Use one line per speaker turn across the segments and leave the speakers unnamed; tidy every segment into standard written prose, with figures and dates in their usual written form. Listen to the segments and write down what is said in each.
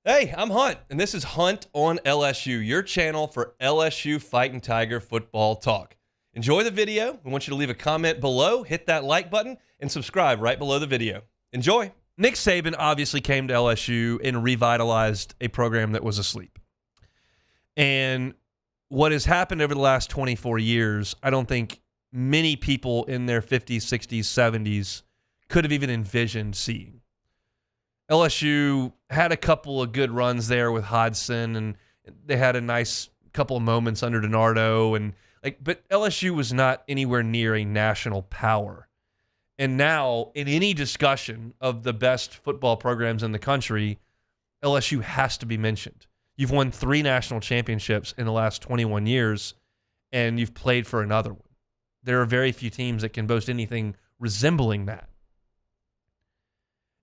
Hey, I'm Hunt, and this is Hunt on LSU, your channel for LSU Fighting Tiger football talk. Enjoy the video. We want you to leave a comment below, hit that like button, and subscribe right below the video. Enjoy. Nick Saban obviously came to LSU and revitalized a program that was asleep. And what has happened over the last 24 years, I don't think many people in their 50s, 60s, 70s could have even envisioned seeing. LSU had a couple of good runs there with Hodgson, and they had a nice couple of moments under DiNardo, but LSU was not anywhere near a national power. And now, in any discussion of the best football programs in the country, LSU has to be mentioned. You've won 3 national championships in the last 21 years, and you've played for another one. There are very few teams that can boast anything resembling that.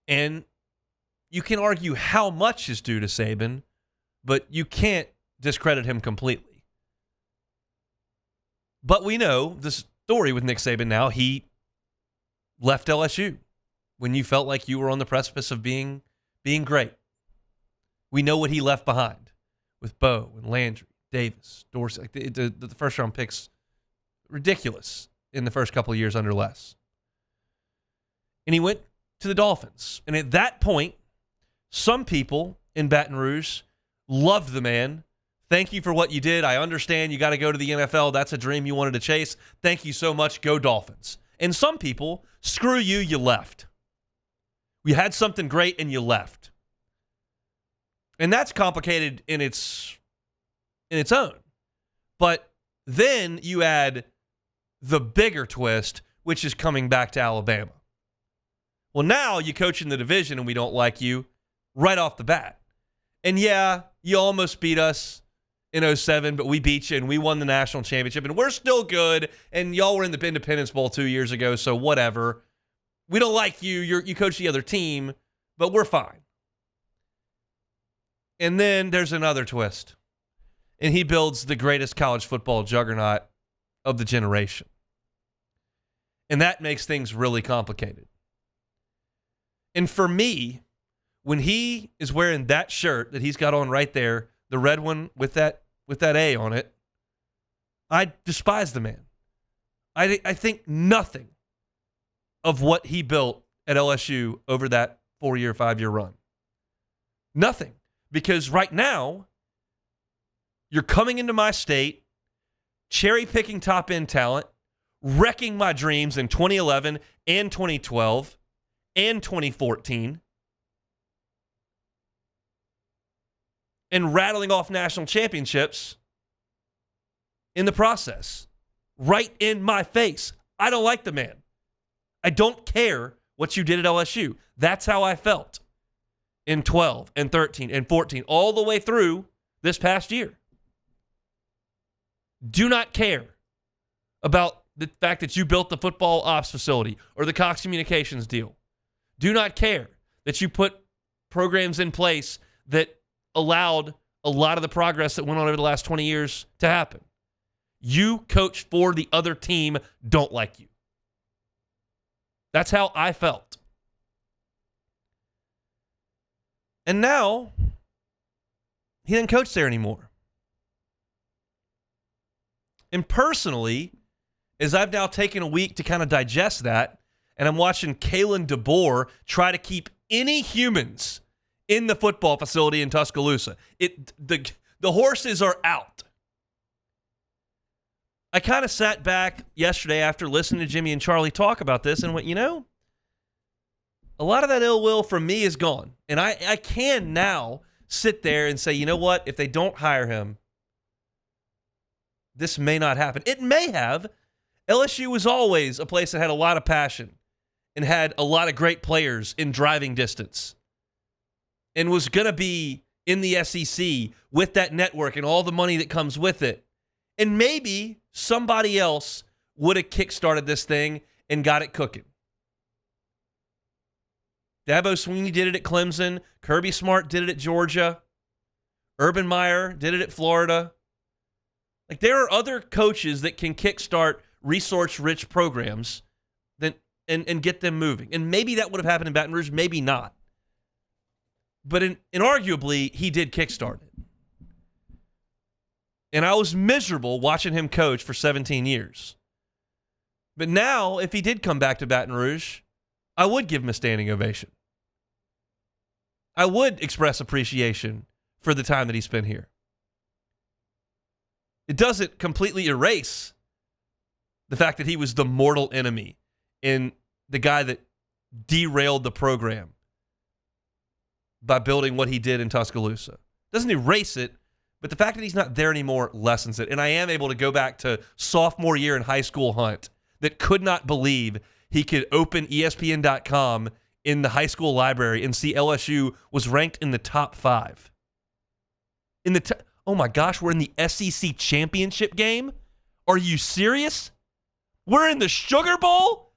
And you can argue how much is due to Saban, but you can't discredit him completely. But we know the story with Nick Saban now. He left LSU when you felt like you were on the precipice of being great. We know what he left behind with Bo and Landry, Davis, Dorsey. Like the first-round picks, ridiculous in the first couple of years under Les. And he went to the Dolphins. And at that point, some people in Baton Rouge loved the man. Thank you for what you did. I understand you got to go to the NFL. That's a dream you wanted to chase. Thank you so much. Go Dolphins. And some people, screw you, you left. We had something great and you left. And that's complicated in its own. But then you add the bigger twist, which is coming back to Alabama. Well, now you coach in the division and we don't like you right off the bat. And yeah, you almost beat us in 2007, but we beat you and we won the national championship and we're still good. And y'all were in the Independence Bowl 2 years ago, so whatever. We don't like you. You coach the other team, but we're fine. And then there's another twist. And he builds the greatest college football juggernaut of the generation. And that makes things really complicated. And for me, when he is wearing that shirt that he's got on right there, the red one with that A on it, I despise the man. I think nothing of what he built at LSU over that 4-year, 5-year run. Nothing. Because right now, you're coming into my state, cherry-picking top-end talent, wrecking my dreams in 2011 and 2012 and 2014, and rattling off national championships in the process. Right in my face. I don't like the man. I don't care what you did at LSU. That's how I felt in 12 and 13 and 14, all the way through this past year. Do not care about the fact that you built the football ops facility or the Cox Communications deal. Do not care that you put programs in place that allowed a lot of the progress that went on over the last 20 years to happen. You coach for the other team, don't like you. That's how I felt. And now, he doesn't coach there anymore. And personally, as I've now taken a week to kind of digest that, and I'm watching Kalen DeBoer try to keep any humans in the football facility in Tuscaloosa. The horses are out. I kind of sat back yesterday after listening to Jimmy and Charlie talk about this and went, a lot of that ill will from me is gone. And I can now sit there and say, you know what? If they don't hire him, this may not happen. It may have. LSU was always a place that had a lot of passion and had a lot of great players in driving distance and was going to be in the SEC with that network and all the money that comes with it. And maybe somebody else would have kickstarted this thing and got it cooking. Dabo Swinney did it at Clemson. Kirby Smart did it at Georgia. Urban Meyer did it at Florida. Like, there are other coaches that can kickstart resource-rich programs and get them moving. And maybe that would have happened in Baton Rouge, maybe not. But inarguably, he did kickstart it. And I was miserable watching him coach for 17 years. But now, if he did come back to Baton Rouge, I would give him a standing ovation. I would express appreciation for the time that he spent here. It doesn't completely erase the fact that he was the mortal enemy and the guy that derailed the program by building what he did in Tuscaloosa. Doesn't erase it, but the fact that he's not there anymore lessens it. And I am able to go back to sophomore year in high school Hunt that could not believe he could open ESPN.com in the high school library and see LSU was ranked in the top 5. Oh my gosh, we're in the SEC championship game? Are you serious? We're in the Sugar Bowl?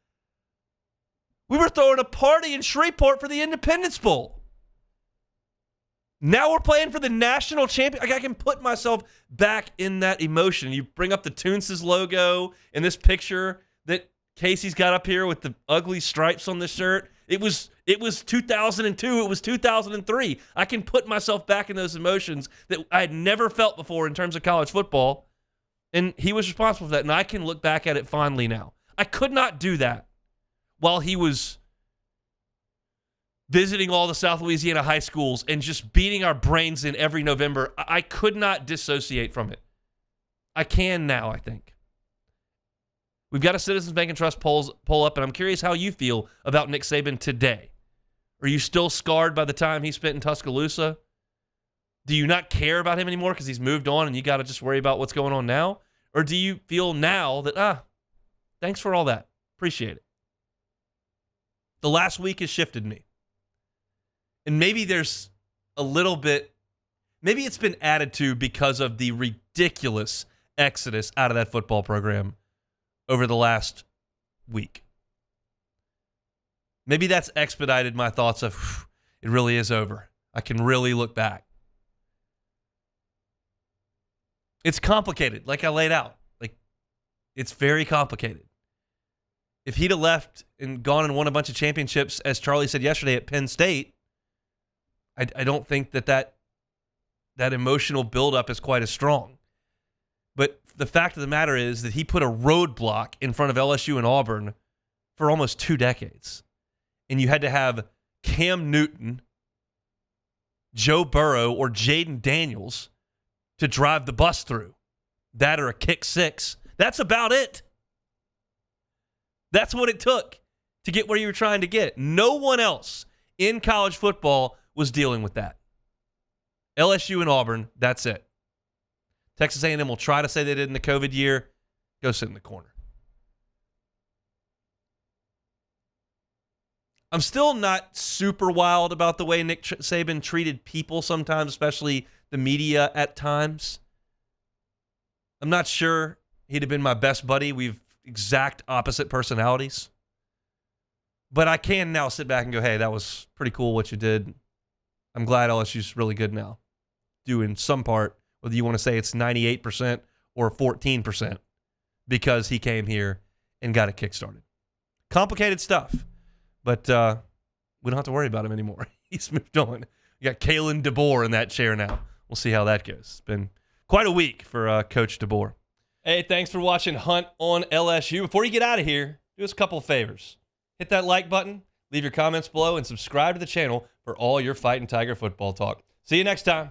We were throwing a party in Shreveport for the Independence Bowl. Now we're playing for the national champion. I can put myself back in that emotion. You bring up the Toonses logo and this picture that Casey's got up here with the ugly stripes on the shirt. It was 2002. It was 2003. I can put myself back in those emotions that I had never felt before in terms of college football. And he was responsible for that. And I can look back at it fondly now. I could not do that while he was visiting all the South Louisiana high schools and just beating our brains in every November. I could not dissociate from it. I can now, I think. We've got a Citizens Bank and Trust poll up, and I'm curious how you feel about Nick Saban today. Are you still scarred by the time he spent in Tuscaloosa? Do you not care about him anymore because he's moved on and you got to just worry about what's going on now? Or do you feel now that, thanks for all that. Appreciate it. The last week has shifted me. And maybe there's a little bit, maybe it's been added to because of the ridiculous exodus out of that football program over the last week. Maybe that's expedited my thoughts of, it really is over. I can really look back. It's complicated, like I laid out. Like, it's very complicated. If he'd have left and gone and won a bunch of championships, as Charlie said yesterday at Penn State, I don't think that emotional buildup is quite as strong. But the fact of the matter is that he put a roadblock in front of LSU and Auburn for almost 2 decades. And you had to have Cam Newton, Joe Burrow, or Jaden Daniels to drive the bus through. That or a kick 6. That's about it. That's what it took to get where you were trying to get. No one else in college football was dealing with that. LSU and Auburn, that's it. Texas A&M will try to say they did in the COVID year. Go sit in the corner. I'm still not super wild about the way Nick Saban treated people sometimes, especially the media at times. I'm not sure he'd have been my best buddy. We've exact opposite personalities. But I can now sit back and go, hey, that was pretty cool what you did. I'm glad LSU's really good now. Due in some part, whether you want to say it's 98% or 14%, because he came here and got it kickstarted. Complicated stuff, but we don't have to worry about him anymore. He's moved on. We got Kalen DeBoer in that chair now. We'll see how that goes. It's been quite a week for Coach DeBoer. Hey, thanks for watching Hunt on LSU. Before you get out of here, do us a couple of favors. Hit that like button, leave your comments below, and subscribe to the channel for all your Fighting Tiger football talk. See you next time.